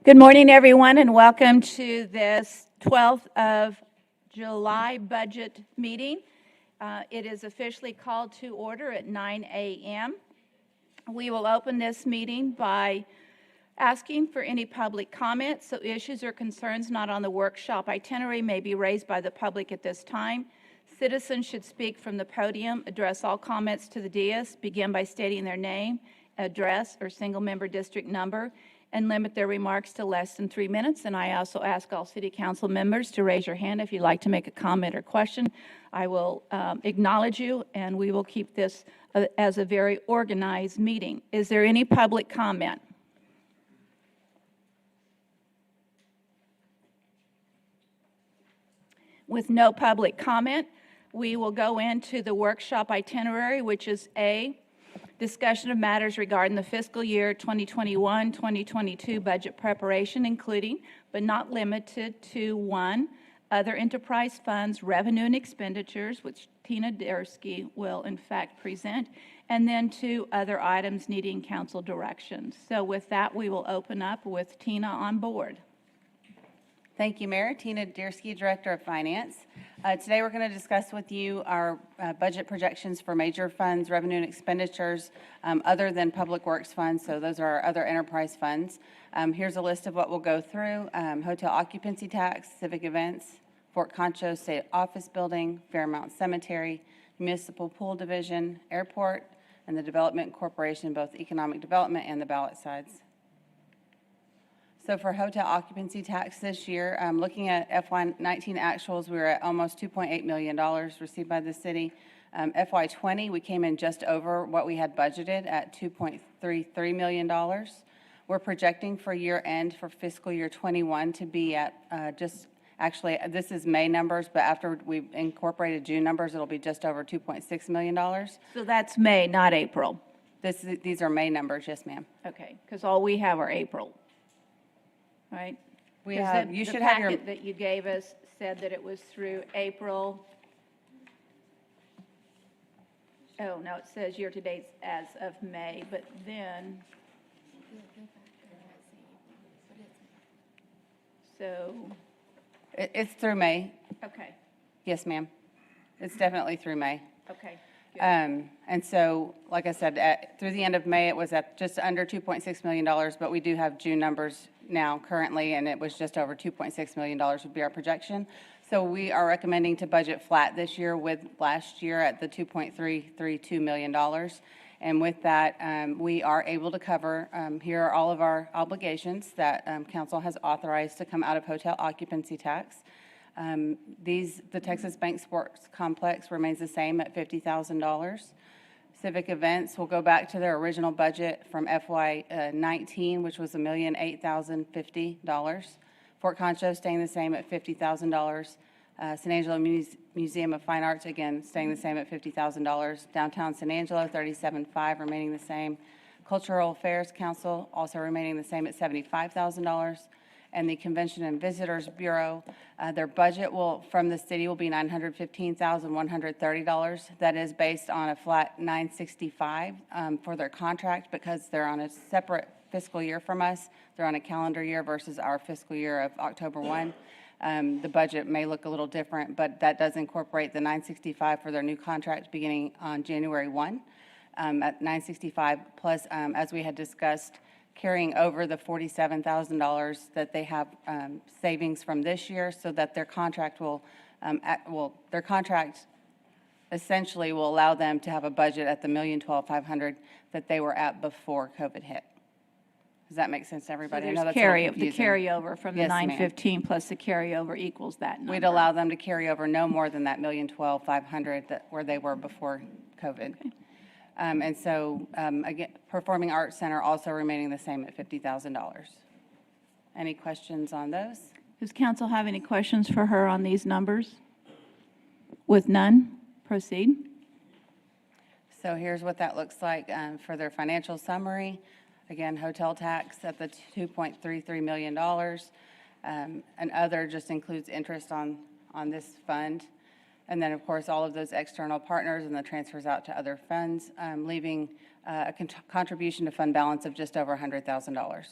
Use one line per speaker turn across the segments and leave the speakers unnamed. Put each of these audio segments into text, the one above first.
Good morning, everyone, and welcome to this 12th of July budget meeting. It is officially called to order at 9 a.m. We will open this meeting by asking for any public comments, so issues or concerns not on the workshop itinerary may be raised by the public at this time. Citizens should speak from the podium, address all comments to the dais, begin by stating their name, address, or single-member district number, and limit their remarks to less than 3 minutes. And I also ask all city council members to raise your hand if you'd like to make a comment or question. I will acknowledge you, and we will keep this as a very organized meeting. Is there any public comment? With no public comment, we will go into the workshop itinerary, which is A, discussion of matters regarding the fiscal year 2021-2022 budget preparation, including but not limited to 1, other enterprise funds, revenue and expenditures, which Tina Dersky will in fact present, and then 2, other items needing council direction. So with that, we will open up with Tina on board.
Thank you, Mayor. Tina Dersky, Director of Finance. Today we're going to discuss with you our budget projections for major funds, revenue and expenditures, other than public works funds, so those are our other enterprise funds. Here's a list of what we'll go through. Hotel occupancy tax, civic events, Fort Concho State Office Building, Fairmount Cemetery, Municipal Pool Division, Airport, and the Development Corporation, both economic development and the ballot sides. So for hotel occupancy tax this year, looking at FY19 actuals, we were at almost $2.8 million received by the city. FY20, we came in just over what we had budgeted at $2.33 million. We're projecting for year end for fiscal year 21 to be at actually, this is May numbers, but after we've incorporated June numbers, it'll be just over $2.6 million.
So that's May, not April.
These are May numbers, yes, ma'am.
Okay, because all we have are April. Right?
We have, you should have your...
The packet that you gave us said that it was through April. Oh, no, it says year-to-date as of May, but then... So...
It's through May.
Okay.
Yes, ma'am. It's definitely through May.
Okay.
And so, like I said, through the end of May, it was at just under $2.6 million, but we do have June numbers now currently, and it was just over $2.6 million would be our projection. So we are recommending to budget flat this year with last year at the $2.332 million. And with that, we are able to cover, here are all of our obligations that council has authorized to come out of hotel occupancy tax. The Texas Bank Sports Complex remains the same at $50,000. Civic events will go back to their original budget from FY19, which was $1,008,050. Fort Concho staying the same at $50,000. San Angelo Museum of Fine Arts, again, staying the same at $50,000. Downtown San Angelo, $37,500, remaining the same. Cultural Affairs Council also remaining the same at $75,000. And the Convention and Visitors Bureau, their budget from the city will be $915,130. That is based on a flat $965 for their contract because they're on a separate fiscal year from us. They're on a calendar year versus our fiscal year of October 1. The budget may look a little different, but that does incorporate the $965 for their new contract beginning on January 1 at $965 plus, as we had discussed, carrying over the $47,000 that they have savings from this year, so that their contract their contract essentially will allow them to have a budget at the $1,012,500 that they were at before COVID hit. Does that make sense to everybody?
So there's
I know that's
the carryover from the
Yes,
915 plus the carryover equals that number.
We'd allow them to carry over no more than that $1,012,500 where they were before COVID. Okay. And so, again, Performing Arts Center also remaining the same at $50,000. Any questions on those?
Does council have any questions for her on these numbers? With none, proceed.
So here's what that looks like for their financial summary. Again, hotel tax at the $2.33 million. And other just includes interest on this fund. And then, of course, all of those external partners and the transfers out to other funds, leaving a contribution to fund balance of just over $100,000.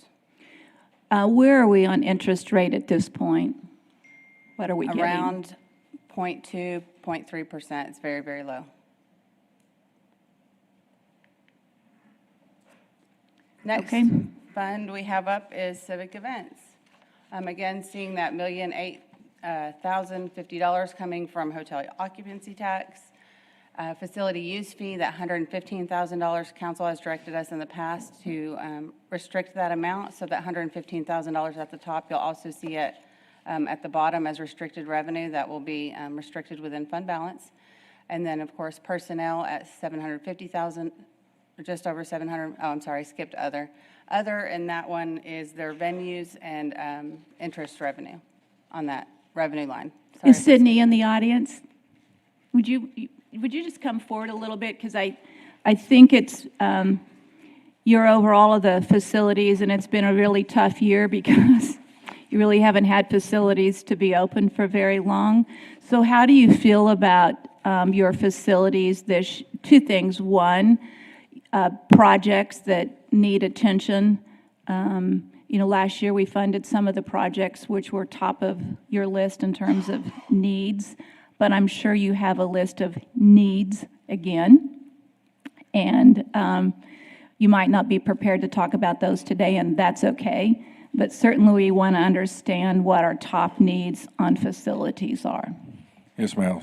Where are we on interest rate at this point? What are we getting?
Around 0.2, 0.3%. It's very, very low. Next
Okay.
fund we have up is Civic Events. Again, seeing that $1,008,050 coming from hotel occupancy tax. Facility use fee, that $115,000, council has directed us in the past to restrict that amount, so that $115,000 at the top, you'll also see it at the bottom as restricted revenue. That will be restricted within fund balance. And then, of course, personnel at $750,000, just over 700, oh, I'm sorry, skipped other. Other, and that one is their venues and interest revenue on that revenue line. Sorry.
Is Sydney in the audience? Would you just come forward a little bit? Because I think it's, you're over all of the facilities, and it's been a really tough year because you really haven't had facilities to be open for very long. So how do you feel about your facilities? There's two things. One, projects that need attention. Last year we funded some of the projects which were top of your list in terms of needs, but I'm sure you have a list of needs again. And you might not be prepared to talk about those today, and that's okay. But certainly we want to understand what our top needs on facilities are.
Yes, ma'am.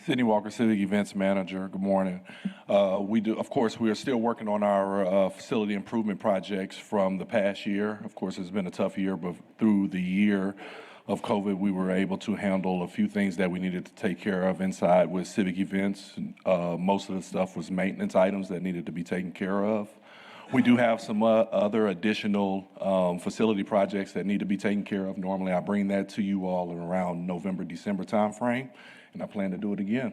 Sydney Walker, Civic Events Manager. Good morning. We are still working on our facility improvement projects from the past year. Of course, it's been a tough year, but through the year of COVID, we were able to handle a few things that we needed to take care of inside with Civic Events. Most of the stuff was maintenance items that needed to be taken care of. We do have some other additional facility projects that need to be taken care of. Normally, I bring that to you all in around November, December timeframe, and I plan to do it again.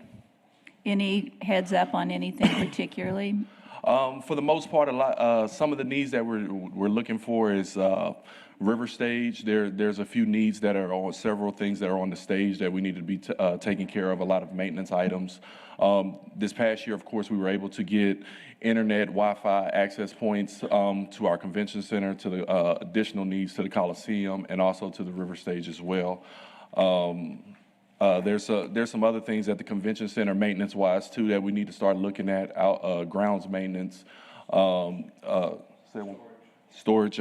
Any heads up on anything particularly?
For the most part, some of the needs that we're looking for is river stage. There's a few needs that are on several things that are on the stage that we need to be taking care of. A lot of maintenance items. This past year, of course, we were able to get internet, Wi-Fi access points to our convention center, to the additional needs to the Coliseum, and also to the river stage as well. There's some other things at the convention center maintenance-wise too that we need to start looking at. Grounds maintenance, storage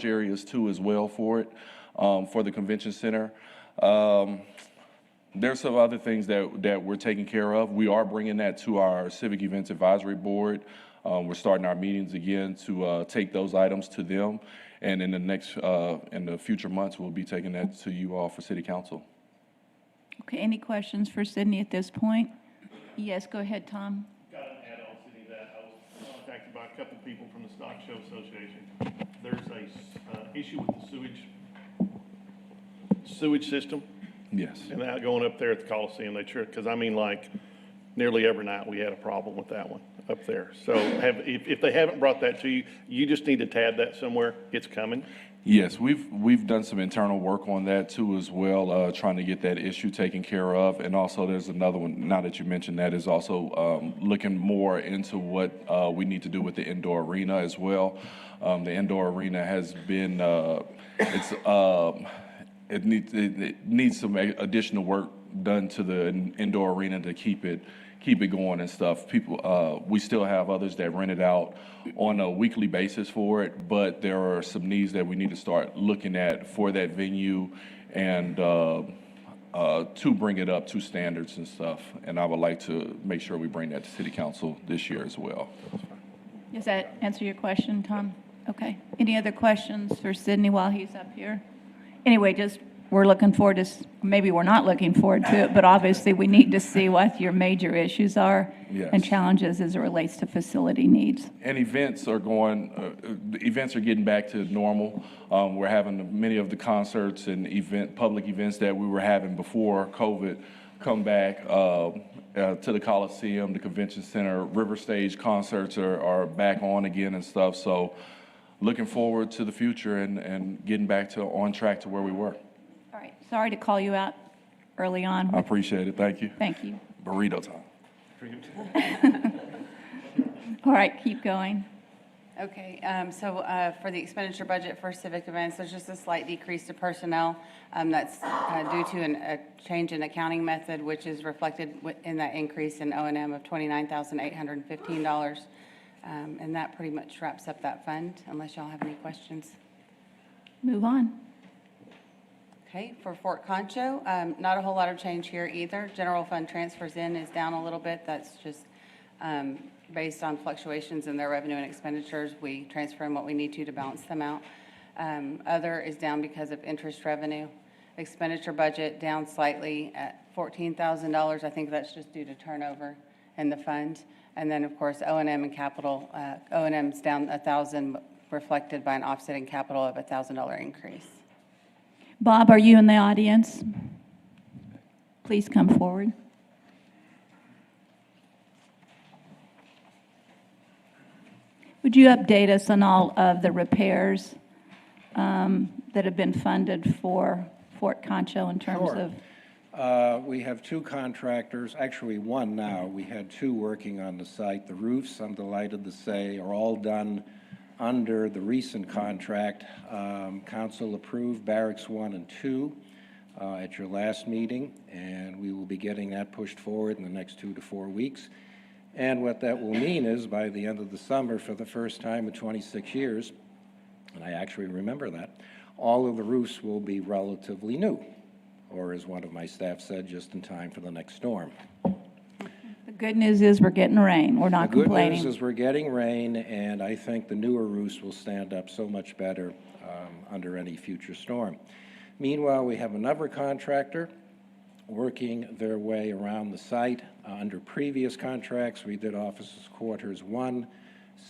areas too as well for it, for the convention center. There's some other things that we're taking care of. We are bringing that to our Civic Events Advisory Board. We're starting our meetings again to take those items to them, and in the future months, we'll be taking that to you all for City Council.
Okay, any questions for Sydney at this point? Yes, go ahead, Tom.
Got an add-on, City, that I was contacted by a couple of people from the Stock Show Association. There's a issue with the sewage system.
Yes.
And that going up there at the Coliseum, because nearly every night we had a problem with that one up there. So if they haven't brought that to you, you just need to tab that somewhere. It's coming.
Yes, we've done some internal work on that too as well, trying to get that issue taken care of. And also there's another one, now that you mentioned that, is also looking more into what we need to do with the indoor arena as well. The indoor arena has been, it needs some additional work done to the indoor arena to keep it going and stuff. People, we still have others that rent it out on a weekly basis for it, but there are some needs that we need to start looking at for that venue and to bring it up to standards and stuff. And I would like to make sure we bring that to City Council this year as well.
Does that answer your question, Tom? Okay. Any other questions for Sydney while he's up here? Anyway, we're looking forward to, maybe we're not looking forward to it, but obviously we need to see what your major issues are.
Yes.
And challenges as it relates to facility needs.
And events are getting back to normal. We're having many of the concerts and public events that we were having before COVID come back to the Coliseum, the Convention Center. River Stage concerts are back on again and stuff. So looking forward to the future and getting back on track to where we were.
All right. Sorry to call you out early on.
I appreciate it. Thank you.
Thank you.
Burrito time.
All right, keep going.
Okay, so for the expenditure budget for civic events, there's just a slight decrease to personnel. That's due to a change in accounting method, which is reflected in that increase in O&M of $29,815. And that pretty much wraps up that fund, unless y'all have any questions.
Move on.
Okay, for Fort Concho, not a whole lot of change here either. General fund transfers in is down a little bit. That's just based on fluctuations in their revenue and expenditures. We transfer in what we need to balance them out. Other is down because of interest revenue. Expenditure budget down slightly at $14,000. I think that's just due to turnover in the fund. And then, of course, O&M and capital. O&M's down $1,000, reflected by an offsetting capital of $1,000 increase.
Bob, are you in the audience? Please come forward. Would you update us on all of the repairs that have been funded for Fort Concho in terms
Sure.
of?
We have two contractors, actually one now. We had two working on the site. The roofs, I'm delighted to say, are all done under the recent contract. Council approved Barracks 1 and 2 at your last meeting, and we will be getting that pushed forward in the next 2 to 4 weeks. And what that will mean is by the end of the summer, for the first time in 26 years, and I actually remember that, all of the roofs will be relatively new, or as one of my staff said, just in time for the next storm.
The good news is we're getting rain. We're not
The good
complaining.
news is we're getting rain, and I think the newer roofs will stand up so much better under any future storm. Meanwhile, we have another contractor working their way around the site. Under previous contracts, we did officers' quarters 1,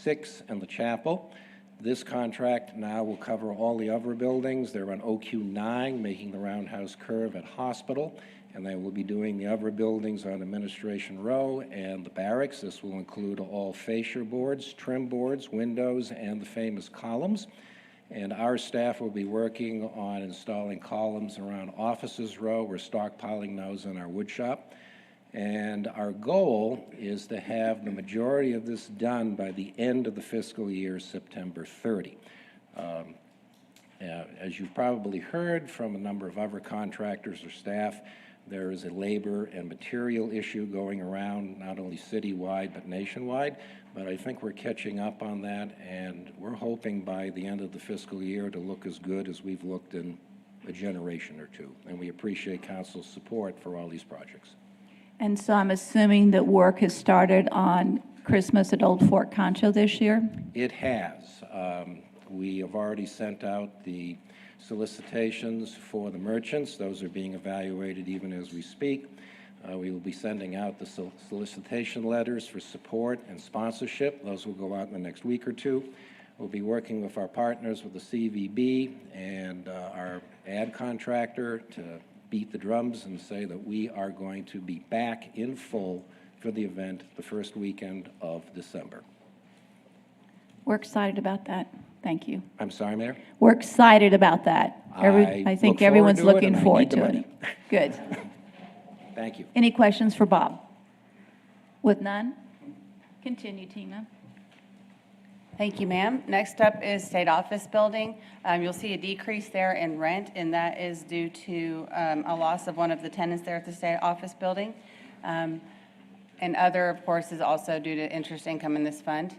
6, and the chapel. This contract now will cover all the other buildings. They're on OQ 9, making the roundhouse curve at Hospital, and they will be doing the other buildings on Administration Row and the barracks. This will include all fascia boards, trim boards, windows, and the famous columns. And our staff will be working on installing columns around Officers Row. We're stockpiling those in our wood shop. And our goal is to have the majority of this done by the end of the fiscal year, September 30. As you've probably heard from a number of other contractors or staff, there is a labor and material issue going around, not only citywide but nationwide. But I think we're catching up on that, and we're hoping by the end of the fiscal year to look as good as we've looked in a generation or two. And we appreciate council's support for all these projects.
And so I'm assuming that work has started on Christmas at Old Fort Concho this year?
It has. We have already sent out the solicitations for the merchants. Those are being evaluated even as we speak. We will be sending out the solicitation letters for support and sponsorship. Those will go out in the next week or two. We'll be working with our partners with the CVB and our ad contractor to beat the drums and say that we are going to be back in full for the event the first weekend of December.
We're excited about that. Thank you.
I'm sorry, Mayor?
We're excited about that. I think
look
everyone's
forward to it,
looking
and I
forward
need the
to
money.
it. Good.
Thank you.
Any questions for Bob? With none, continue, Tina.
Thank you, ma'am. Next up is State Office Building. You'll see a decrease there in rent, and that is due to a loss of one of the tenants there at the State Office Building. And other, of course, is also due to interest income in this fund.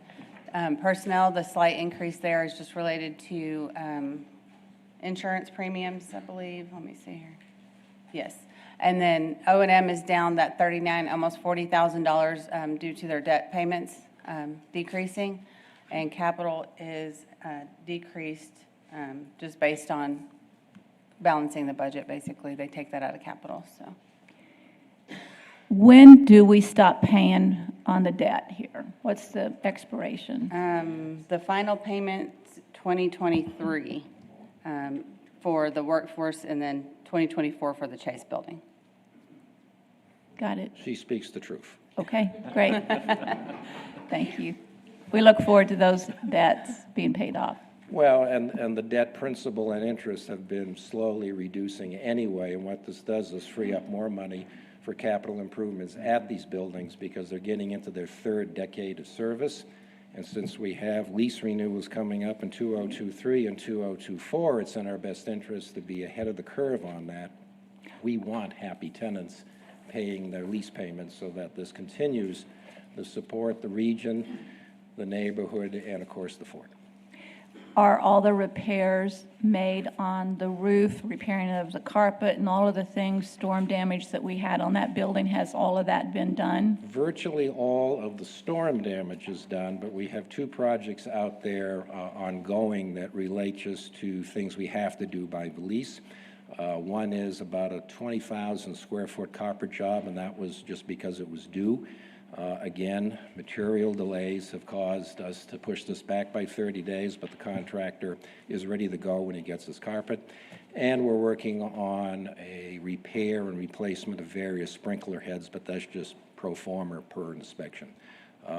Personnel, the slight increase there is just related to insurance premiums, I believe. Let me see here. Yes. And then O&M is down that $39,000, almost $40,000 due to their debt payments decreasing. And capital is decreased just based on balancing the budget, basically. They take that out of capital, so.
When do we stop paying on the debt here? What's the expiration?
The final payment, 2023 for the workforce, and then 2024 for the Chase Building.
Got it.
She speaks the truth.
Okay, great. Thank you. We look forward to those debts being paid off.
Well, and the debt principal and interest have been slowly reducing anyway, and what this does is free up more money for capital improvements at these buildings because they're getting into their third decade of service, And since we have lease renewals coming up in 2023 and 2024, it's in our best interest to be ahead of the curve on that. We want happy tenants paying their lease payments so that this continues to support the region, the neighborhood, and of course, the fort.
Are all the repairs made on the roof, repairing of the carpet and all of the things, storm damage that we had on that building, has all of that been done?
Virtually all of the storm damage is done, but we have two projects out there ongoing that relate just to things we have to do by the lease. One is about a 20,000 square foot carpet job, and that was just because it was due. Again, material delays have caused us to push this back by 30 days, but the contractor is ready to go when he gets his carpet. And we're working on a repair and replacement of various sprinkler heads, but that's just pro forma per inspection.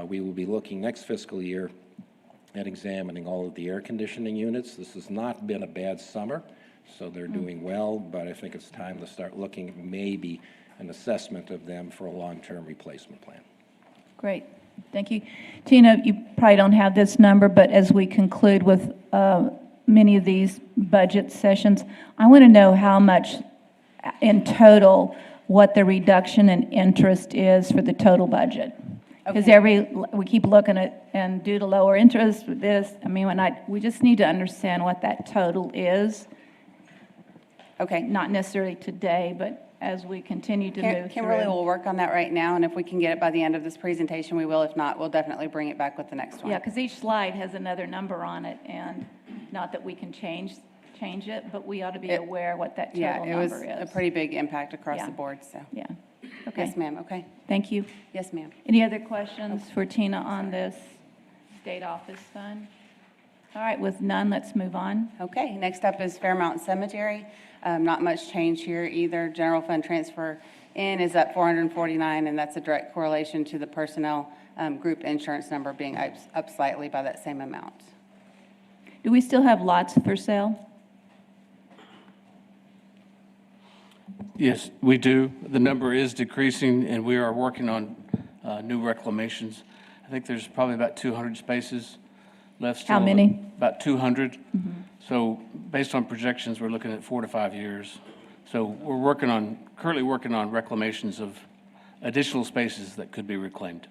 We will be looking next fiscal year at examining all of the air conditioning units. This has not been a bad summer, so they're doing well, but I think it's time to start looking at maybe an assessment of them for a long-term replacement plan.
Great, thank you. Tina, you probably don't have this number, but as we conclude with many of these budget sessions, I want to know how much in total, what the reduction in interest is for the total budget. Because we keep looking at, and due to lower interest with this, I mean, we just need to understand what that total is.
Okay.
Not necessarily today, but as we continue to move through.
Kimberly will work on that right now, and if we can get it by the end of this presentation, we will. If not, we'll definitely bring it back with the next one.
Yeah, because each slide has another number on it, and not that we can change it, but we ought to be aware what that total
Yeah, it was
number is.
a pretty big impact across
Yeah.
the board, so.
Yeah, okay.
Yes, ma'am, okay.
Thank you.
Yes, ma'am.
Any other questions for Tina on this state office fund? All right, with none, let's move on.
Okay, next up is Fairmount Cemetery. Not much change here either. General fund transfer in is up 449, and that's a direct correlation to the personnel group insurance number being up slightly by that same amount.
Do we still have lots for sale?
Yes, we do. The number is decreasing, and we are working on new reclamations. I think there's probably about 200 spaces left still.
How many?
About 200. So based on projections, we're looking at 4 to 5 years. So we're currently working on reclamations of additional spaces that could be reclaimed.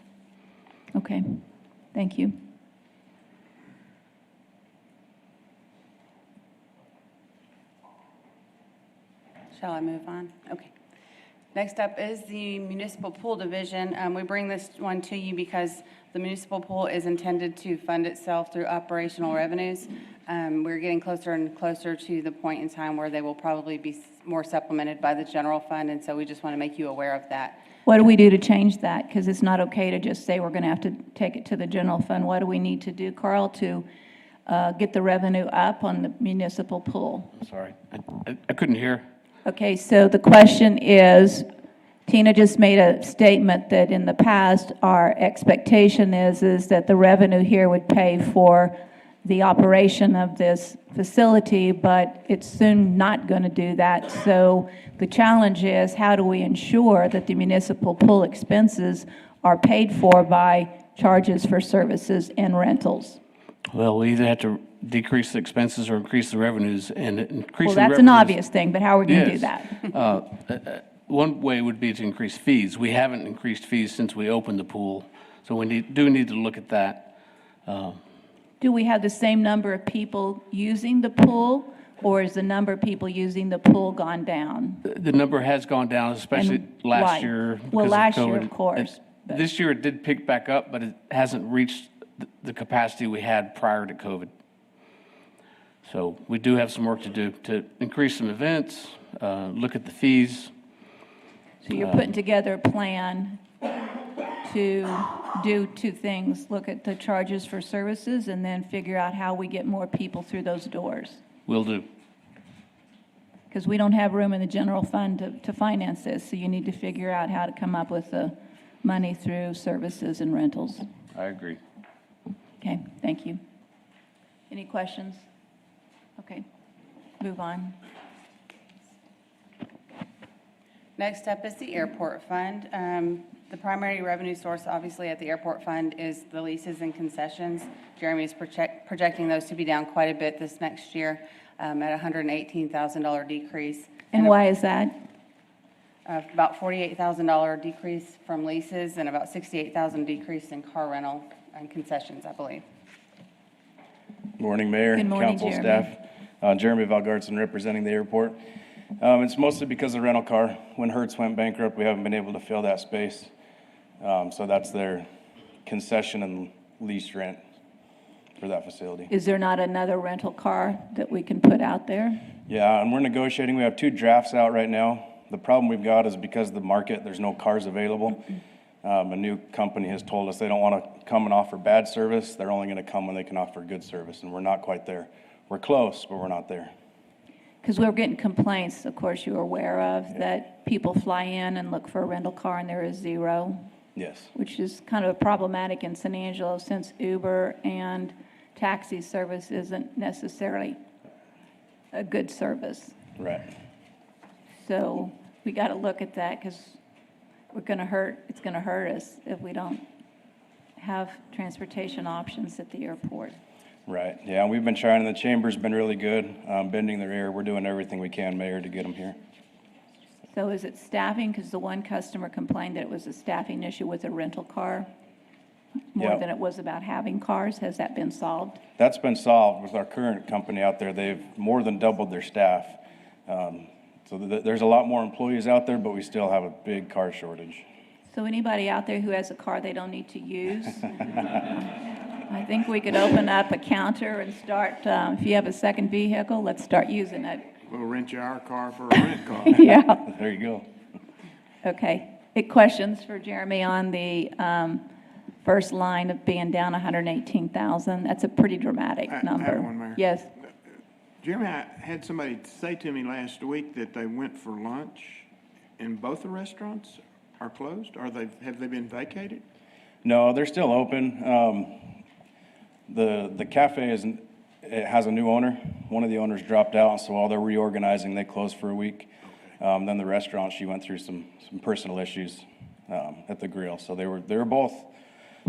Okay, thank you.
Shall I move on? Okay. Next up is the municipal pool division. We bring this one to you because the municipal pool is intended to fund itself through operational revenues. We're getting closer and closer to the point in time where they will probably be more supplemented by the general fund, and so we just want to make you aware of that.
What do we do to change that? Because it's not okay to just say we're going to have to take it to the general fund. What do we need to do, Carl, to get the revenue up on the municipal pool?
I'm sorry, I couldn't hear.
Okay, so the question is, Tina just made a statement that in the past, our expectation is that the revenue here would pay for the operation of this facility, but it's soon not going to do that. So the challenge is, how do we ensure that the municipal pool expenses are paid for by charges for services and rentals?
Well, we either have to decrease the expenses or increase the revenues, and increasing the
Well, that's
revenues.
an obvious thing, but how are we going to do
Yes.
that?
One way would be to increase fees. We haven't increased fees since we opened the pool, so we do need to look at that.
Do we have the same number of people using the pool, or is the number of people using the pool gone down?
The number has gone down, especially
And
last
why?
year.
Well,
because of
last year,
COVID.
of course, but-
This year it did pick back up, but it hasn't reached the capacity we had prior to COVID. So we do have some work to do to increase some events, look at the fees.
So you're putting together a plan to do two things: look at the charges for services and then figure out how we get more people through those doors.
Will do.
Because we don't have room in the general fund to finance this, so you need to figure out how to come up with the money through services and rentals.
I agree.
Okay, thank you. Any questions? Okay, move on.
Next up is the airport fund. The primary revenue source, obviously, at the airport fund is the leases and concessions. Jeremy is projecting those to be down quite a bit this next year, at a $118,000 decrease.
And why is that?
About $48,000 decrease from leases and about $68,000 decrease in car rental and concessions, I believe.
Morning, Mayor,
Good morning,
council,
Jeremy.
staff. Jeremy Valgartson representing the airport. It's mostly because of rental car. When Hertz went bankrupt, we haven't been able to fill that space. So that's their concession and lease rent for that facility.
Is there not another rental car that we can put out there?
Yeah, and we're negotiating. We have 2 drafts out right now. The problem we've got is because of the market, there's no cars available. A new company has told us they don't want to come and offer bad service. They're only going to come when they can offer good service, and we're not quite there. We're close, but we're not there.
Because we're getting complaints, of course, you're aware of, that people fly in and look for a rental car and there is zero,
Yes,
which is kind of problematic in San Angelo since Uber and taxi service isn't necessarily a good service.
right.
So we got to look at that because it's going to hurt us if we don't have transportation options at the airport.
Right, yeah, we've been trying, and the chamber's been really good, bending their ear. We're doing everything we can, Mayor, to get them here.
So is it staffing? Because the one customer complained that it was a staffing issue with a rental car more
Yeah.
than it was about having cars. Has that been solved?
That's been solved with our current company out there. They've more than doubled their staff. So there's a lot more employees out there, but we still have a big car shortage.
So anybody out there who has a car they don't need to use? I think we could open up a counter and start, if you have a second vehicle, let's start using it.
We'll rent you our car for a rent car.
Yeah,
There you go.
okay. Questions for Jeremy on the first line of being down 118,000? That's a pretty dramatic
I have
number.
one, Mayor.
Yes.
Jeremy, I had somebody say to me last week that they went for lunch and both the restaurants are closed? Have they been vacated?
No, they're still open. The cafe it has a new owner. One of the owners dropped out, so while they're reorganizing, they closed for a week. Then the restaurant, she went through some personal issues at the grill, so they were both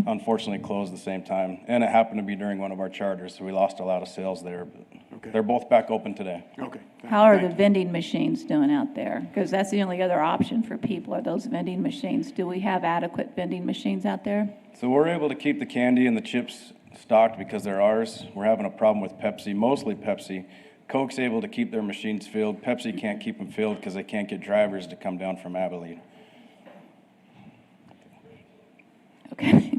unfortunately closed at the same time. And it happened to be during one of our charters, so we lost a lot of sales there. But
Okay.
they're both back open today.
Okay.
How are the
thank you.
vending machines doing out there? Because that's the only other option for people are those vending machines. Do we have adequate vending machines out there?
So we're able to keep the candy and the chips stocked because they're ours. We're having a problem with Pepsi, mostly Pepsi. Coke's able to keep their machines filled. Pepsi can't keep them filled because they can't get drivers to come down from Abilene.
Okay.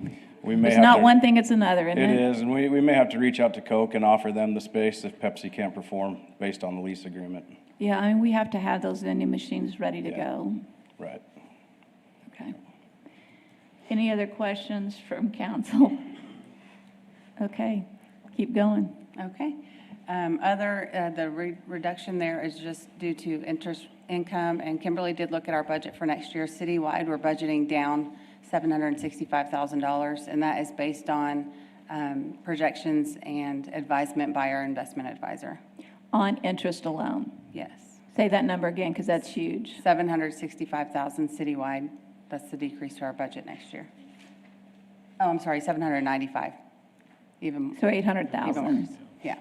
We may
It's
have
not
to-
one thing, it's another, isn't
It
it?
is, and we may have to reach out to Coke and offer them the space if Pepsi can't perform based on the lease agreement.
Yeah, I mean, we have to have those vending machines ready to
Yeah.
go.
Right.
Okay. Any other questions from council? Okay, keep going.
Okay. The reduction there is just due to interest income, and Kimberly did look at our budget for next year. Citywide, we're budgeting down $765,000, and that is based on projections and advisement by our investment advisor.
On interest alone.
Yes.
Say that number again, because that's huge.
765,000 citywide. That's the decrease to our budget next year. Oh, I'm sorry, 795. Even
So
worse.
800,000.
Yeah.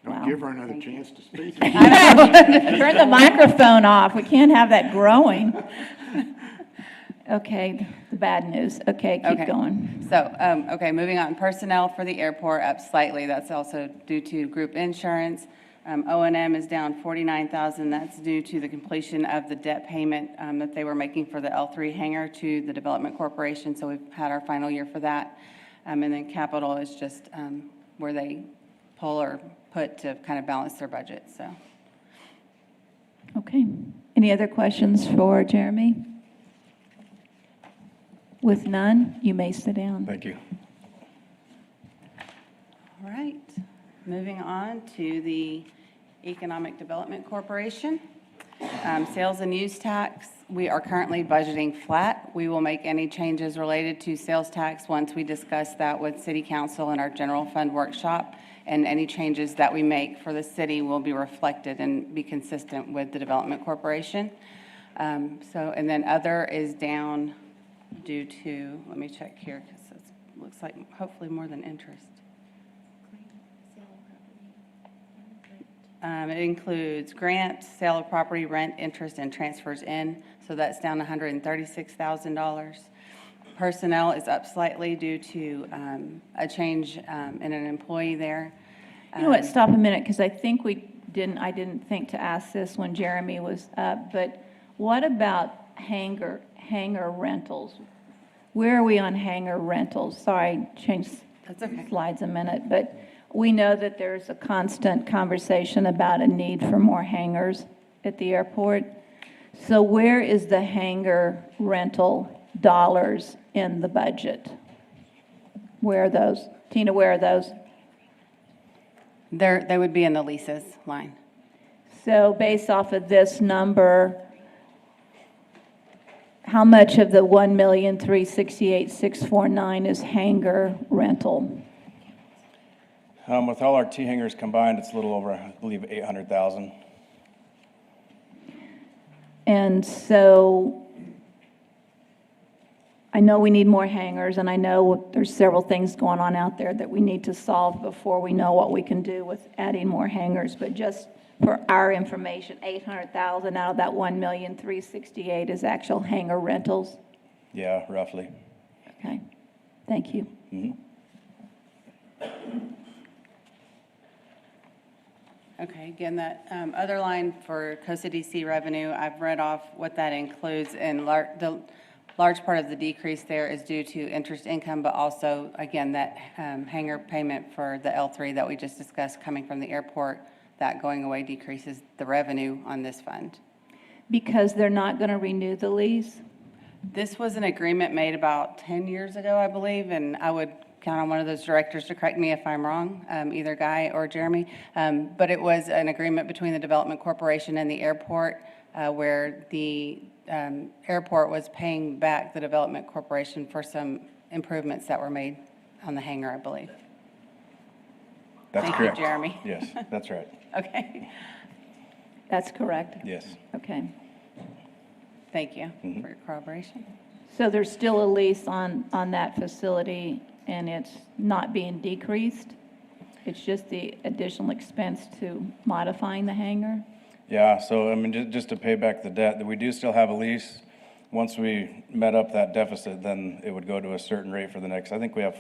Don't
Wow.
give her another chance to speak.
Turn the microphone off. We can't have that growing. Okay, the bad news. Okay, keep
Okay.
going.
So, okay, moving on, personnel for the airport up slightly, that's also due to group insurance. O&M is down 49,000, that's due to the completion of the debt payment that they were making for the L3 hangar to the Development Corporation, so we've had our final year for that. And then capital is just where they pull or put to kind of balance their budget, so.
Okay. Any other questions for Jeremy? With none, you may sit down.
Thank you.
All right, moving on to the Economic Development Corporation. Sales and use tax, we are currently budgeting flat. We will make any changes related to sales tax once we discuss that with City Council in our general fund workshop. And any changes that we make for the city will be reflected and be consistent with the Development Corporation. And then other is down due to, let me check here, because it looks like hopefully more than interest. It includes grant, sale of property, rent, interest, and transfers in, so that's down $136,000. Personnel is up slightly due to a change in an employee there.
You know what, stop a minute, because I think I didn't think to ask this when Jeremy was up, but what about hangar rentals? Where are we on hangar rentals? Sorry, change
That's okay.
slides a minute, but we know that there's a constant conversation about a need for more hangars at the airport. So where is the hangar rental dollars in the budget? Where are those? Tina, where are those?
They would be in the leases line.
So based off of this number, how much of the 1,368,649 is hangar rental?
With all our T hangers combined, it's a little over, I believe, 800,000.
And so I know we need more hangars, and I know there's several things going on out there that we need to solve before we know what we can do with adding more hangars. But just for our information, 800,000 out of that 1,368,000 is actual hangar rentals.
Yeah, roughly.
Okay, thank you.
Okay, again, that other line for Costa DC revenue, I've read off what that includes, and the large part of the decrease there is due to interest income, but also, again, that hangar payment for the L3 that we just discussed coming from the airport, that going away decreases the revenue on this fund.
Because they're not going to renew the lease?
This was an agreement made about 10 years ago, I believe, and I would count on one of those directors to correct me if I'm wrong, either Guy or Jeremy. But it was an agreement between the Development Corporation and the airport where the airport was paying back the Development Corporation for some improvements that were made on the hangar, I believe.
That's
Thank
correct.
you, Jeremy.
Yes, that's right.
Okay,
That's correct?
Yes.
Okay.
thank you for your corroboration.
So there's still a lease on that facility, and it's not being decreased? It's just the additional expense to modifying the hangar?
Yeah, so I mean, just to pay back the debt, we do still have a lease. Once we met up that deficit, then it would go to a certain rate for the next, I think we have,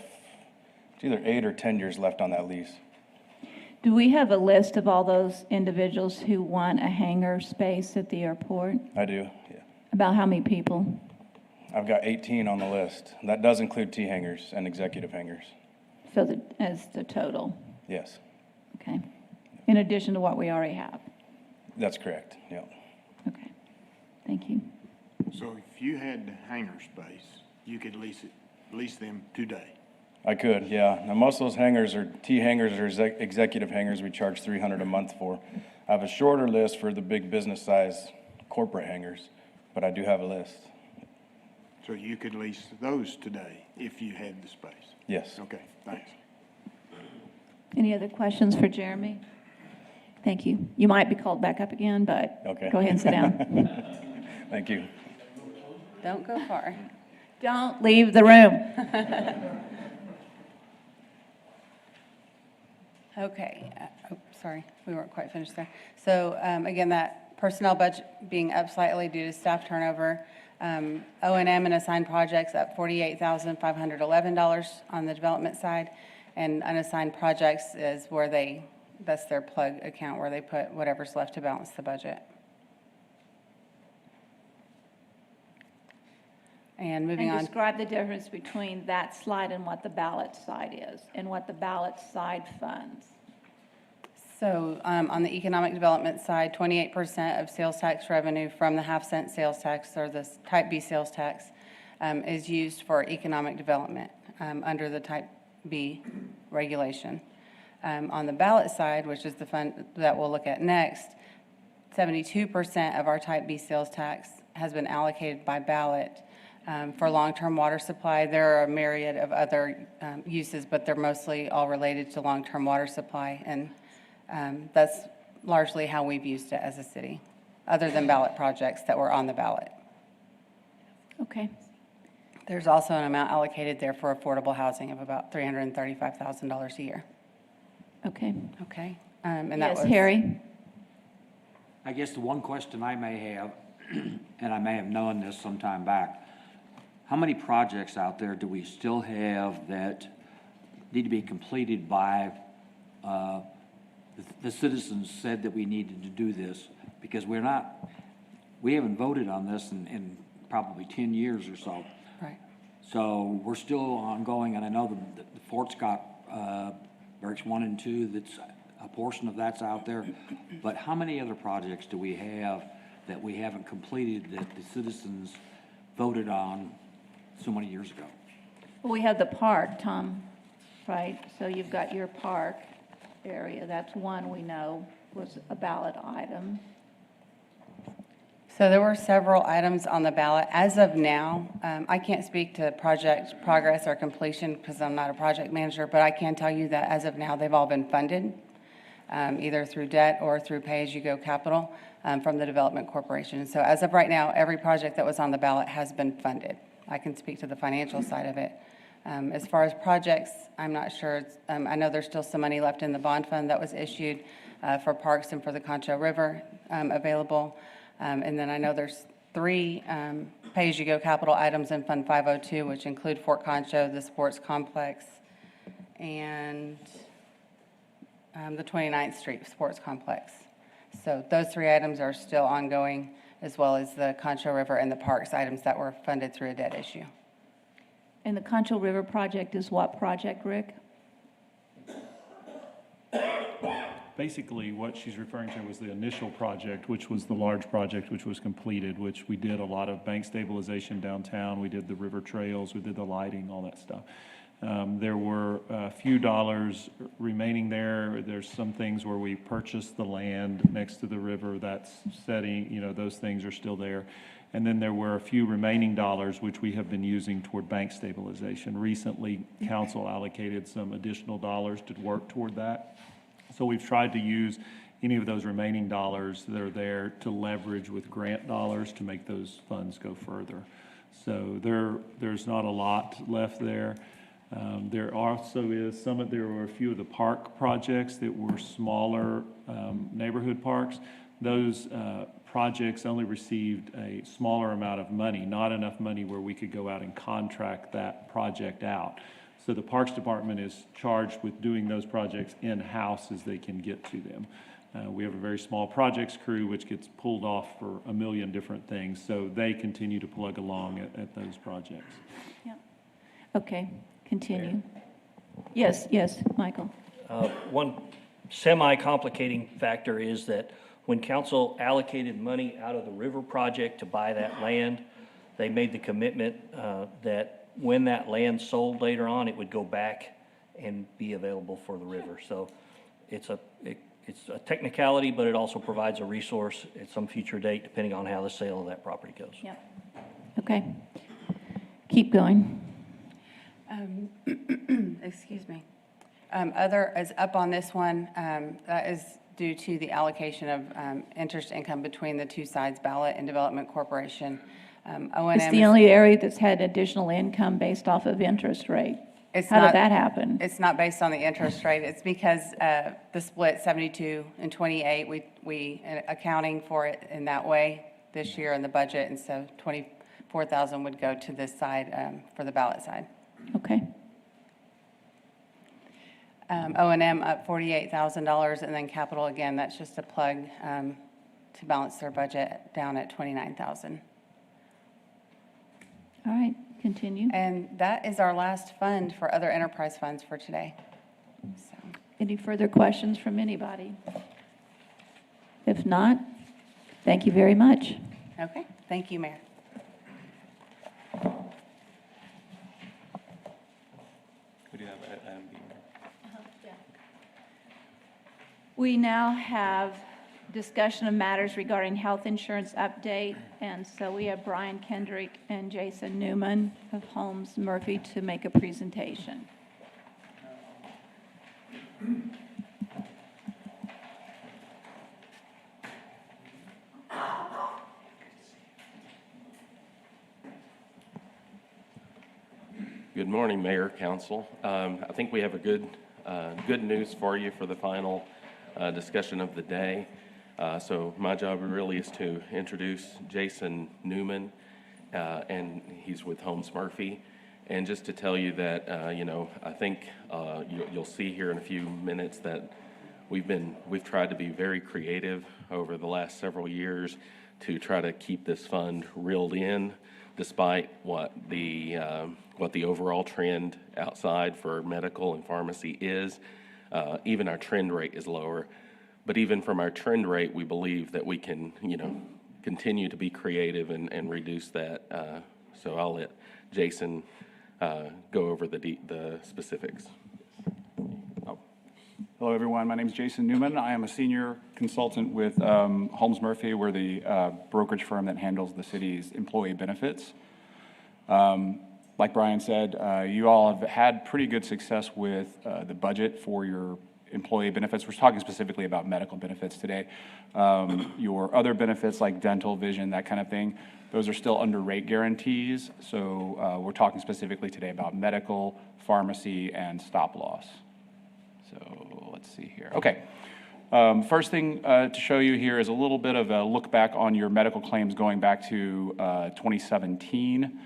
it's either 8 or 10 years left on that lease.
Do we have a list of all those individuals who want a hangar space at the airport?
I do, yeah.
About how many people?
I've got 18 on the list. That does include T hangars and executive hangars.
So as the total,
Yes,
okay? In addition to what we already have?
that's correct, yeah.
Okay, thank you.
So if you had hangar space, you could lease them today.
I could, yeah. Now, most of those hangars are T hangars or executive hangars we charge $300 a month for. I have a shorter list for the big business size corporate hangars, but I do have a list.
So you could lease those today if you had the space.
Yes.
Okay, thanks.
Any other questions for Jeremy? Thank you. You might be called back up again, but
Okay.
go ahead and sit down.
Thank you.
Don't go far.
Don't leave the room.
Okay, sorry, we weren't quite finished there. So again, that personnel budget being up slightly due to staff turnover. O&M and assigned projects up $48,511 on the development side. And unassigned projects is where that's their plug account where they put whatever's left to balance the budget. And moving
And
on.
describe the difference between that slide and what the ballot side is, and what the ballot side funds.
So on the economic development side, 28% of sales tax revenue from the half-cent sales tax, or the Type B sales tax, is used for economic development under the Type B regulation. On the ballot side, which is the fund that we'll look at next, 72% of our Type B sales tax has been allocated by ballot for long-term water supply. There are a myriad of other uses, but they're mostly all related to long-term water supply, and that's largely how we've used it as a city, other than ballot projects that were on the ballot.
Okay.
There's also an amount allocated there for affordable housing of about $335,000 a year.
Okay.
Okay? And that
Yes,
was
Harry?
I guess the one question I may have, and I may have known this some time back, how many projects out there do we still have that need to be completed by, the citizens said that we needed to do this? Because we haven't voted on this in probably 10 years or so.
right.
So we're still ongoing, and I know the Fort Scott, Barracks 1 and 2, that's, a portion of that's out there. But how many other projects do we have that we haven't completed that the citizens voted on so many years ago?
We have the park, Tom, right? So you've got your park area. That's one we know was a ballot item.
So there were several items on the ballot. As of now, I can't speak to project progress or completion because I'm not a project manager, but I can tell you that as of now, they've all been funded, either through debt or through pay-as-you-go capital from the Development Corporation. So as of right now, every project that was on the ballot has been funded. I can speak to the financial side of it. As far as projects, I'm not sure. I know there's still some money left in the bond fund that was issued for parks and for the Concho River available. And then I know there's 3 pay-as-you-go capital items in Fund 502, which include Fort Concho, the sports complex, and the 29th Street Sports Complex. So those 3 items are still ongoing, as well as the Concho River and the parks items that were funded through a debt issue.
And the Concho River project is what project, Rick?
Basically, what she's referring to was the initial project, which was the large project, which was completed, which we did a lot of bank stabilization downtown. We did the river trails, we did the lighting, all that stuff. There were a few dollars remaining there. There's some things where we purchased the land next to the river. That's setting, those things are still there. And then there were a few remaining dollars which we have been using toward bank stabilization. Recently, council allocated some additional dollars to work toward that. So we've tried to use any of those remaining dollars that are there to leverage with grant dollars to make those funds go further. So there's not a lot left there. There also is there were a few of the park projects that were smaller neighborhood parks. Those projects only received a smaller amount of money, not enough money where we could go out and contract that project out. So the Parks Department is charged with doing those projects in-house as they can get to them. We have a very small projects crew which gets pulled off for a million different things, so they continue to plug along at those projects.
Yeah. Okay, continue. Yes, Michael.
One semi-complicating factor is that when council allocated money out of the river project to buy that land, they made the commitment that when that land sold later on, it would go back and be available for the river. So it's a technicality, but it also provides a resource at some future date, depending on how the sale of that property goes.
Yeah. Okay. Keep going.
Excuse me. Other is up on this one. That is due to the allocation of interest income between the 2 sides, ballot and Development Corporation. O&M
It's the only area that's had additional income based off of interest rate. How did that happen?
It's not based on the interest rate. It's because the split 72 and 28, we accounting for it in that way this year in the budget, and so 24,000 would go to this side for the ballot side.
Okay.
O&M up $48,000, and then capital, again, that's just a plug to balance their budget down at $29,000.
All right, continue.
And that is our last fund for other enterprise funds for today. So.
Any further questions from anybody? If not, thank you very much.
Okay, thank you, Mayor.
We now have discussion of matters regarding health insurance update, and so we have Brian Kendrick and Jason Newman of Holmes Murphy to make a presentation.
Good morning, Mayor, Council. I think we have a good news for you for the final discussion of the day. So my job really is to introduce Jason Newman, and he's with Holmes Murphy. And just to tell you that, I think you'll see here in a few minutes that we've tried to be very creative over the last several years to try to keep this fund reeled in, despite what the overall trend outside for medical and pharmacy is. Even our trend rate is lower. But even from our trend rate, we believe that we can, continue to be creative and reduce that. So I'll let Jason go over the specifics.
Hello, everyone. My name is Jason Newman. I am a senior consultant with Holmes Murphy. We're the brokerage firm that handles the city's employee benefits. Like Brian said, you all have had pretty good success with the budget for your employee benefits. We're talking specifically about medical benefits today. Your other benefits like dental, vision, that kind of thing, those are still under rate guarantees. So we're talking specifically today about medical, pharmacy, and stop loss. So let's see here. Okay. First thing to show you here is a little bit of a look back on your medical claims going back to 2017.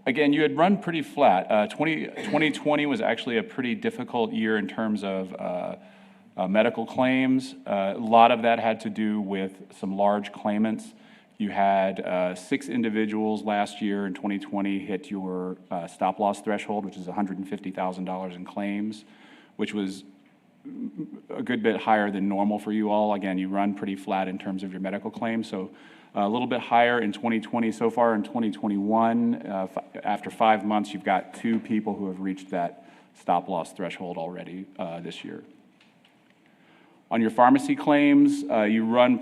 Again, you had run pretty flat. 2020 was actually a pretty difficult year in terms of medical claims. A lot of that had to do with some large claimants. You had 6 individuals last year in 2020 hit your stop loss threshold, which is $150,000 in claims, which was a good bit higher than normal for you all. Again, you run pretty flat in terms of your medical claims, so a little bit higher in 2020. So far in 2021, after 5 months, you've got 2 people who have reached that stop loss threshold already this year. On your pharmacy claims, you run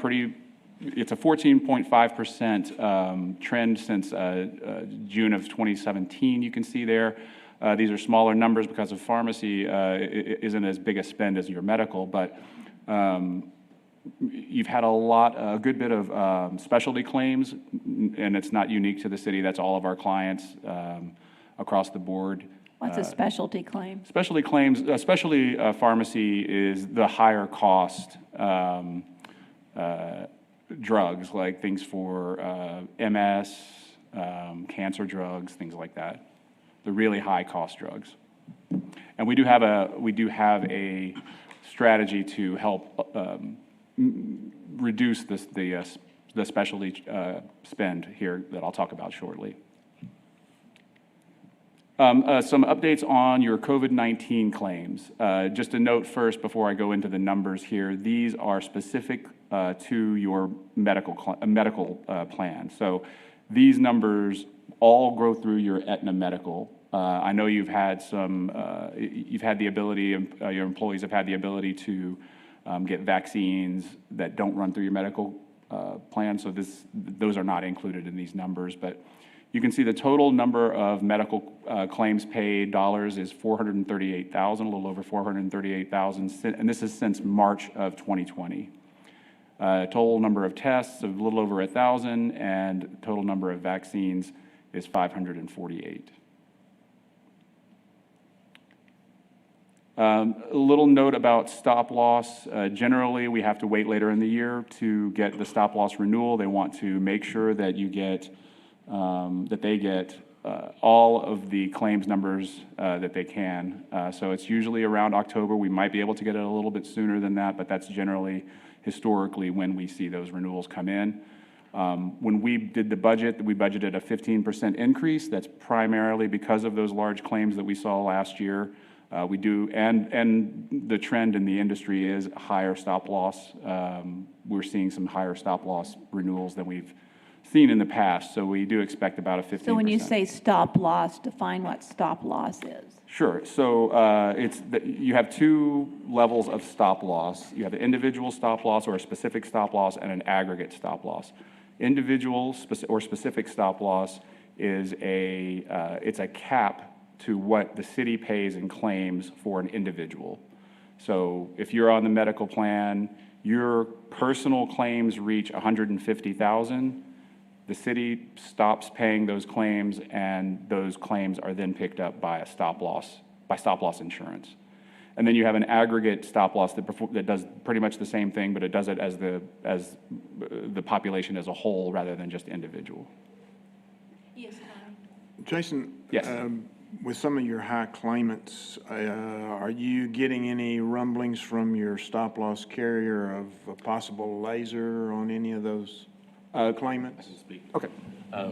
it's a 14.5% trend since June of 2017, you can see there. These are smaller numbers because of pharmacy isn't as big a spend as your medical, but you've had a good bit of specialty claims, and it's not unique to the city. That's all of our clients across the board.
What's a specialty claim?
Specialty claims, specialty pharmacy is the higher cost drugs, like things for MS, cancer drugs, things like that. The really high cost drugs. And we do have a strategy to help reduce the specialty spend here that I'll talk about shortly. Some updates on your COVID-19 claims. Just a note first before I go into the numbers here, these are specific to your medical plan. So these numbers all go through your Aetna medical. I know you've had the ability, your employees have had the ability to get vaccines that don't run through your medical plan, so those are not included in these numbers, but you can see the total number of medical claims paid dollars is 438,000, a little over 438,000, and this is since March of 2020. Total number of tests of a little over 1,000, and total number of vaccines is 548. A little note about stop loss. Generally, we have to wait later in the year to get the stop loss renewal. They want to make sure that you get they get all of the claims numbers that they can. So it's usually around October. We might be able to get it a little bit sooner than that, but that's generally historically when we see those renewals come in. When we did the budget, we budgeted a 15% increase. That's primarily because of those large claims that we saw last year. We do, and the trend in the industry is higher stop loss. We're seeing some higher stop loss renewals than we've seen in the past, so we do expect about a 15%.
So when you say stop loss, define what stop loss is.
Sure. So you have 2 levels of stop loss. You have an individual stop loss or a specific stop loss and an aggregate stop loss. Individual or specific stop loss is it's a cap to what the city pays in claims for an individual. So if you're on the medical plan, your personal claims reach $150,000. The city stops paying those claims, and those claims are then picked up by stop loss insurance. And then you have an aggregate stop loss that does pretty much the same thing, but it does it as the population as a whole rather than just individual.
Yes,
Jason?
Yes.
With some of your high claimants, are you getting any rumblings from your stop loss carrier of a possible laser on any of those claimants?
Okay.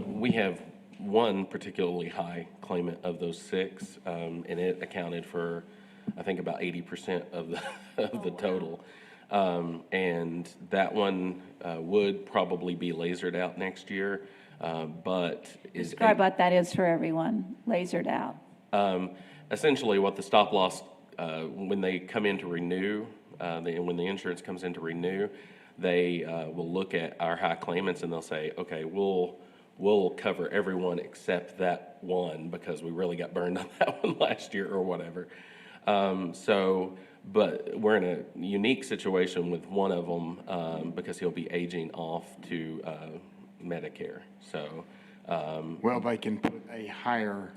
We have one particularly high claimant of those 6, and it accounted for, I think, about 80% of the total. And that one would probably be lasered out next year, but is
describe what that is for everyone, lasered out.
essentially what the stop loss, when they come in to renew, when the insurance comes in to renew, they will look at our high claimants and they'll say, okay, we'll cover everyone except that one because we really got burned on that one last year or whatever. But we're in a unique situation with one of them because he'll be aging off to Medicare. So,
well, they can put a higher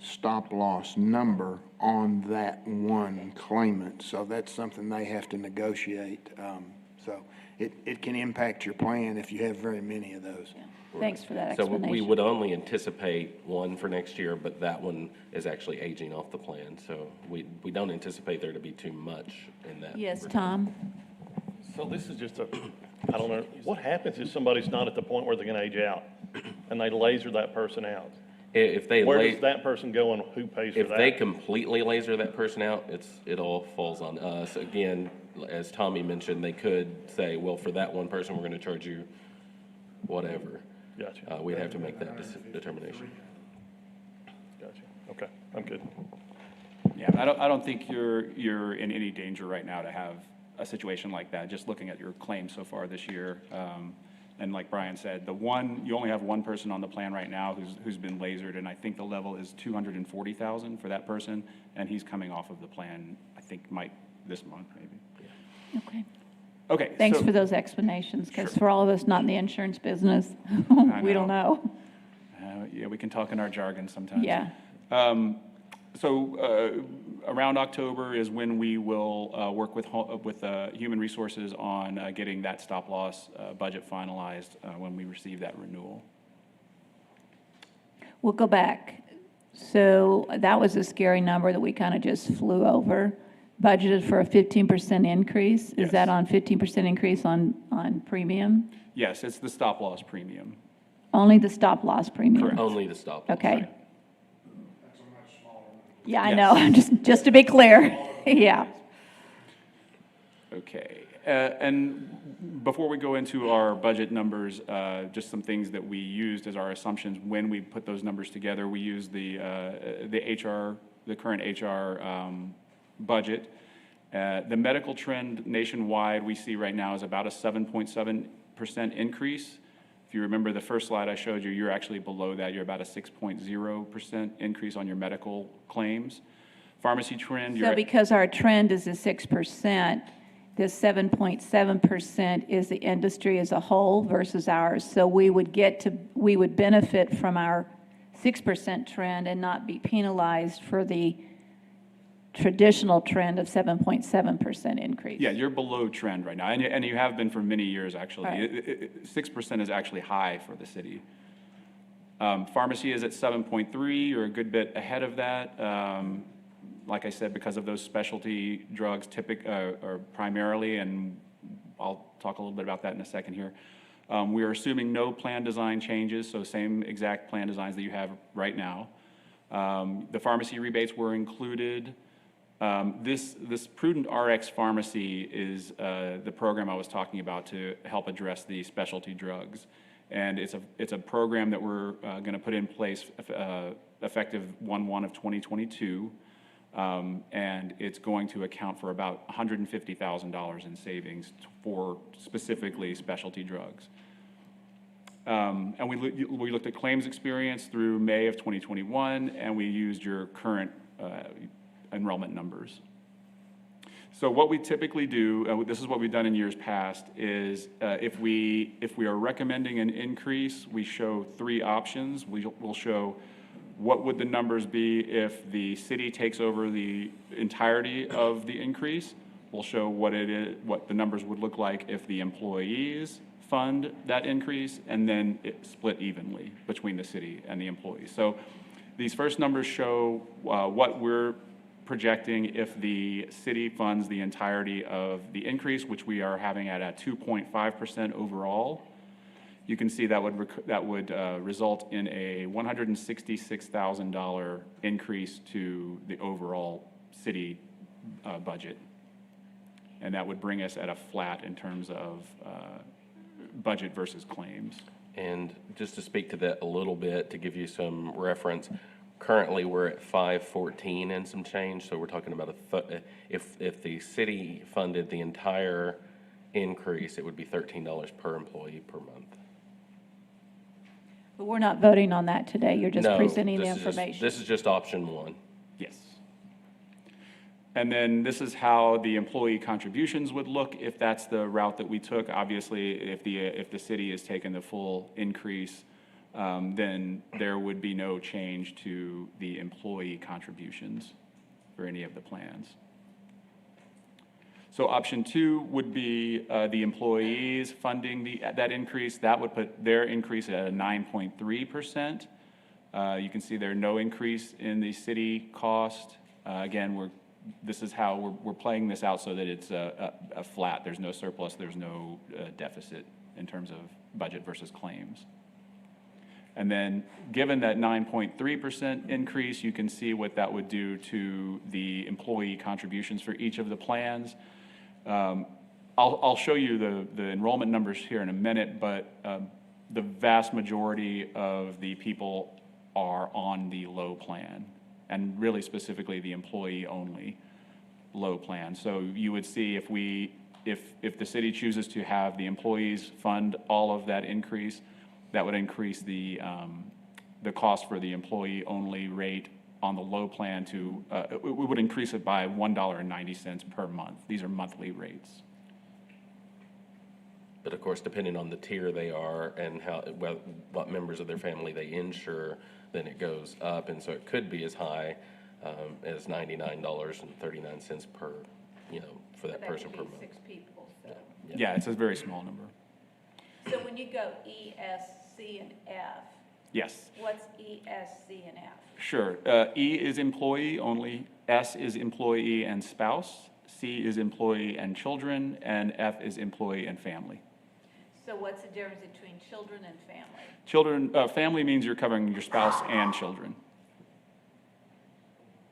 stop loss number on that one claimant, so that's something they have to negotiate. So it can impact your plan if you have very many of those.
Yeah. Thanks for that
so
explanation.
we would only anticipate one for next year, but that one is actually aging off the plan. So we don't anticipate there to be too much in that.
Yes, Tom?
So this is just I don't know, what happens if somebody's not at the point where they're gonna age out and they laser that person out?
If they
Where does that person go and who pays for that?
If they completely laser that person out, it all falls on us. Again, as Tommy mentioned, they could say, well, for that one person, we're gonna charge you whatever.
Gotcha.
We'd have to make that determination.
Gotcha. Okay, I'm good.
Yeah, I don't think you're in any danger right now to have a situation like that, just looking at your claims so far this year. And like Brian said, you only have one person on the plan right now who's been lasered, and I think the level is $240,000 for that person, and he's coming off of the plan, I think, this month, maybe.
Okay.
Okay.
Thanks
so-
for those explanations, because for all of us not in the insurance business, we don't know.
Yeah, we can talk in our jargon sometimes.
Yeah.
So around October is when we will work with Human Resources on getting that stop loss budget finalized when we receive that renewal.
We'll go back. So that was a scary number that we kind of just flew over. Budgeted for a 15% increase. Is
Yes.
that on 15% increase on premium?
Yes, it's the stop loss premium.
Only the stop loss premium?
Correct.
Only the stop loss.
Okay. Yeah, I
Yes.
know, just to be clear, yeah.
Okay, and before we go into our budget numbers, just some things that we used as our assumptions when we put those numbers together. We used the current HR budget. The medical trend nationwide we see right now is about a 7.7% increase. If you remember the first slide I showed you, you're actually below that. You're about a 6.0% increase on your medical claims. Pharmacy trend,
So because our trend is a 6%, this 7.7% is the industry as a whole versus ours. So we would benefit from our 6% trend and not be penalized for the traditional trend of 7.7% increase.
Yeah, you're below trend right now, and you have been for many years, actually.
Right.
6% is actually high for the city. Pharmacy is at 7.3, you're a good bit ahead of that. Like I said, because of those specialty drugs or primarily, and I'll talk a little bit about that in a second here. We are assuming no plan design changes, so same exact plan designs that you have right now. The pharmacy rebates were included. This Prudent RX Pharmacy is the program I was talking about to help address the specialty drugs. And it's a program that we're going to put in place effective 1/1 of 2022. And it's going to account for about $150,000 in savings for specifically specialty drugs. And we looked at claims experience through May of 2021, and we used your current enrollment numbers. So what we typically do, this is what we've done in years past, is if we are recommending an increase, we show three options. We'll show what would the numbers be if the city takes over the entirety of the increase. We'll show what the numbers would look like if the employees fund that increase, and then it split evenly between the city and the employees. So these first numbers show what we're projecting if the city funds the entirety of the increase, which we are having at a 2.5% overall. You can see that would result in a $166,000 increase to the overall city budget. And that would bring us at a flat in terms of budget versus claims.
And just to speak to that a little bit, to give you some reference, currently we're at 514 and some change, so we're talking about if the city funded the entire increase, it would be $13 per employee per month.
But we're not voting on that today. You're just
No,
presenting the
this is just-
information.
This is just option one.
Yes. And then this is how the employee contributions would look if that's the route that we took. Obviously, if the city is taking the full increase, then there would be no change to the employee contributions for any of the plans. So option two would be the employees funding that increase. That would put their increase at a 9.3%. You can see there's no increase in the city cost. Again, this is how we're playing this out so that it's a flat. There's no surplus. There's no deficit in terms of budget versus claims. And then given that 9.3% increase, you can see what that would do to the employee contributions for each of the plans. I'll show you the enrollment numbers here in a minute, but the vast majority of the people are on the low plan, and really specifically the employee-only low plan. So you would see if the city chooses to have the employees fund all of that increase, that would increase the cost for the employee-only rate on the low plan to, we would increase it by $1.90 per month. These are monthly rates.
But of course, depending on the tier they are and what members of their family they insure, then it goes up. And so it could be as high as $99.39 per, for that person per month.
6 people, so.
Yeah, it's a very small number.
So when you go E, S, C, and F,
Yes.
what's E, S, C, and F?
Sure. E is employee only, S is employee and spouse, C is employee and children, and F is employee and family.
So what's the difference between children and family?
Family means you're covering your spouse and children.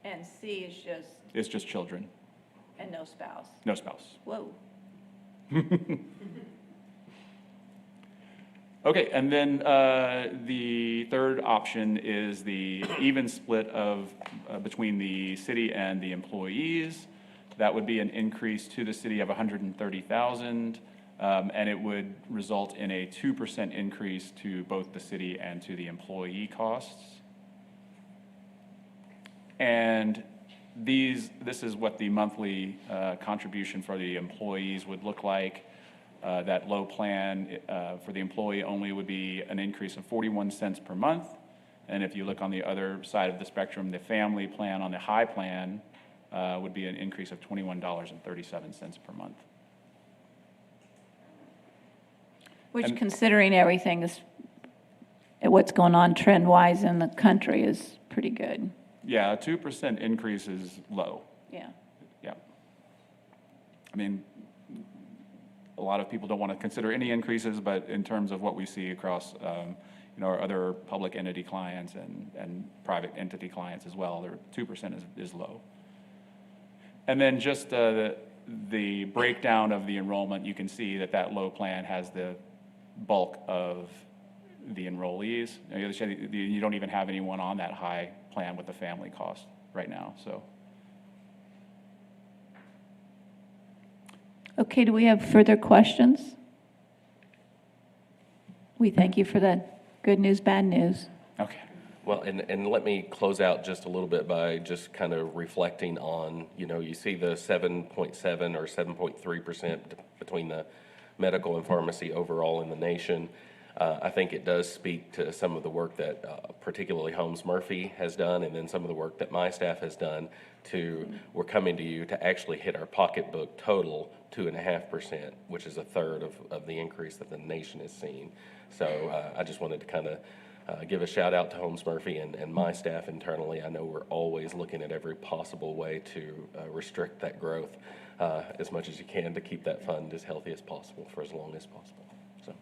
And C is just,
It's just children,
and no spouse.
no spouse.
Whoa.
Okay, and then the third option is the even split of between the city and the employees. That would be an increase to the city of $130,000, and it would result in a 2% increase to both the city and to the employee costs. And this is what the monthly contribution for the employees would look like. That low plan for the employee only would be an increase of 41 cents per month. And if you look on the other side of the spectrum, the family plan on the high plan would be an increase of $21.37 per month.
Which, considering everything is, what's going on trend-wise in the country, is pretty good.
Yeah, a 2% increase is low.
Yeah.
Yeah. I mean, a lot of people don't want to consider any increases, but in terms of what we see across, our other public entity clients and private entity clients as well, 2% is low. And then just the breakdown of the enrollment, you can see that low plan has the bulk of the enrollees. You don't even have anyone on that high plan with the family cost right now, so.
Okay, do we have further questions? We thank you for that good news, bad news.
Okay.
Well, and let me close out just a little bit by just kind of reflecting on, you see the 7.7 or 7.3% between the medical and pharmacy overall in the nation. I think it does speak to some of the work that particularly Holmes Murphy has done, and then some of the work that my staff has done we're coming to you to actually hit our pocketbook total 2.5%, which is a third of the increase that the nation has seen. So I just wanted to kind of give a shout out to Holmes Murphy and my staff internally. I know we're always looking at every possible way to restrict that growth as much as you can to keep that fund as healthy as possible for as long as possible. So,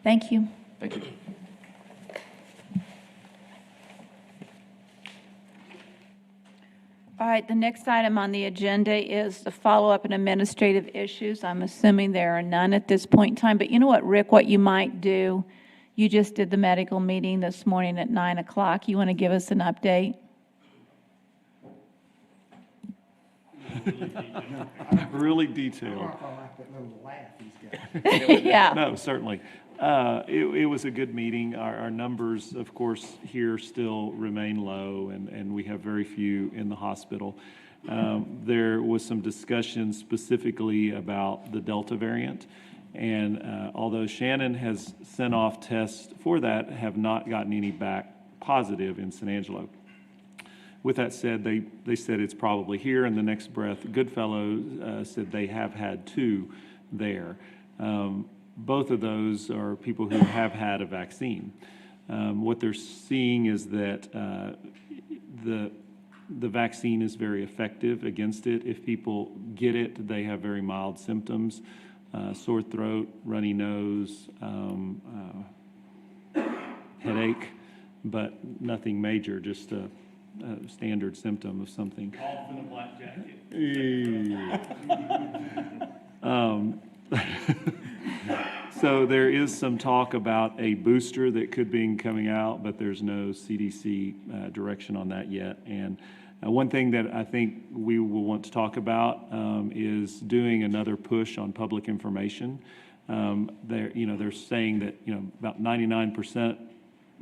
Thank you.
thank you.
All right, the next item on the agenda is the follow-up and administrative issues. I'm assuming there are none at this point in time, but you know what, Rick, what you might do? You just did the medical meeting this morning at 9 o'clock. You want to give us an update?
Really detailed.
Yeah.
No, certainly. It was a good meeting. Our numbers, of course, here still remain low, and we have very few in the hospital. There was some discussion specifically about the Delta variant, and although Shannon has sent off tests for that, have not gotten any back positive in San Angelo. With that said, they said it's probably here. In the next breath, Goodfellow said they have had 2 there. Both of those are people who have had a vaccine. What they're seeing is that the vaccine is very effective against it. If people get it, they have very mild symptoms, sore throat, runny nose, headache, but nothing major, just a standard symptom of something. Cough in a black jacket. So there is some talk about a booster that could be coming out, but there's no CDC direction on that yet. And one thing that I think we will want to talk about is doing another push on public information. They're saying that about 99%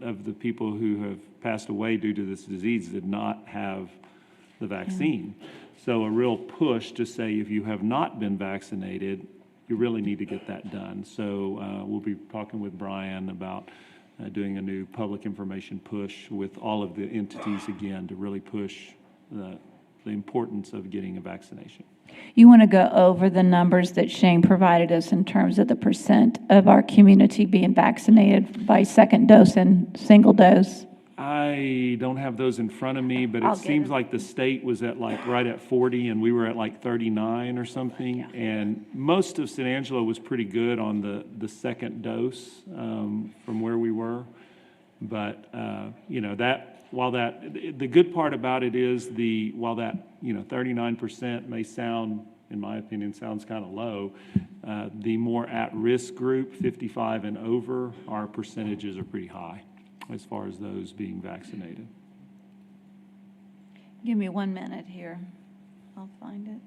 of the people who have passed away due to this disease did not have the vaccine. So a real push to say if you have not been vaccinated, you really need to get that done. So we'll be talking with Brian about doing a new public information push with all of the entities again to really push the importance of getting a vaccination.
You want to go over the numbers that Shane provided us in terms of the percent of our community being vaccinated by second dose and single dose?
I don't have those in front of me, but
I'll
it
get
seems
them.
like the state was at right at 40 and we were at 39 or something.
Yeah.
And most of San Angelo was pretty good on the second dose from where we were. But, the good part about it is while that 39% may sound, in my opinion, sounds kind of low, the more at-risk group, 55 and over, our percentages are pretty high as far as those being vaccinated.
Give me 1 minute here. I'll find it.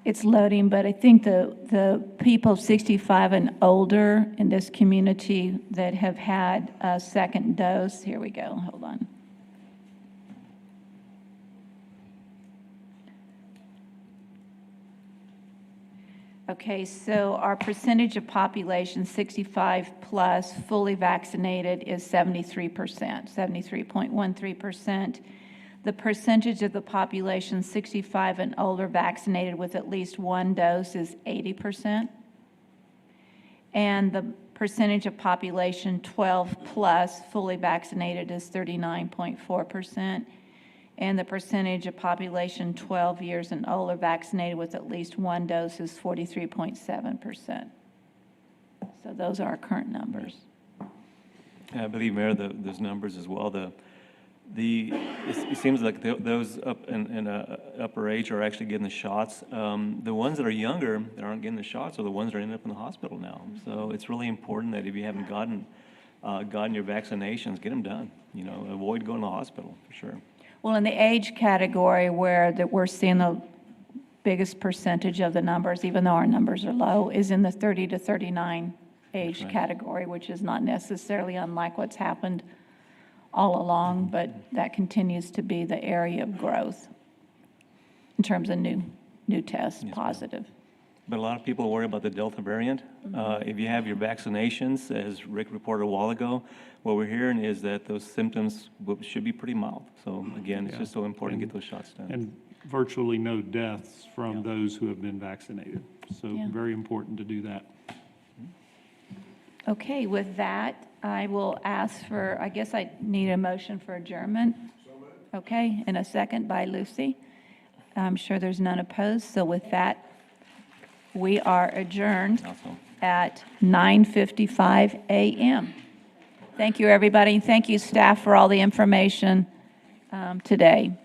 It's loading, but I think the people 65 and older in this community that have had a second dose, here we go, hold on. Okay, so our percentage of population 65 plus fully vaccinated is 73%, 73.13%. The percentage of the population 65 and older vaccinated with at least 1 dose is 80%. And the percentage of population 12 plus fully vaccinated is 39.4%. And the percentage of population 12 years and older vaccinated with at least 1 dose is 43.7%. So those are our current numbers.
I believe, Mayor, those numbers as well, it seems like those up in upper age are actually getting the shots. The ones that are younger that aren't getting the shots are the ones that are ending up in the hospital now. So it's really important that if you haven't gotten your vaccinations, get them done. You know, avoid going to the hospital for sure.
Well, in the age category where we're seeing the biggest percentage of the numbers, even though our numbers are low, is in the 30 to 39 age category, which is not necessarily unlike what's happened all along, but that continues to be the area of growth in terms of new tests, positive.
But a lot of people worry about the Delta variant. If you have your vaccinations, as Rick reported a while ago, what we're hearing is that those symptoms should be pretty mild. So again, it's just so important to get those shots done.
And virtually no deaths from those who have been vaccinated. So very important to do that.
Okay, with that, I will ask for, I guess I need a motion for adjournment. Okay, and a second by Lucy. I'm sure there's none opposed. So with that, we are adjourned at 9:55 a.m. Thank you, everybody. Thank you, staff, for all the information today.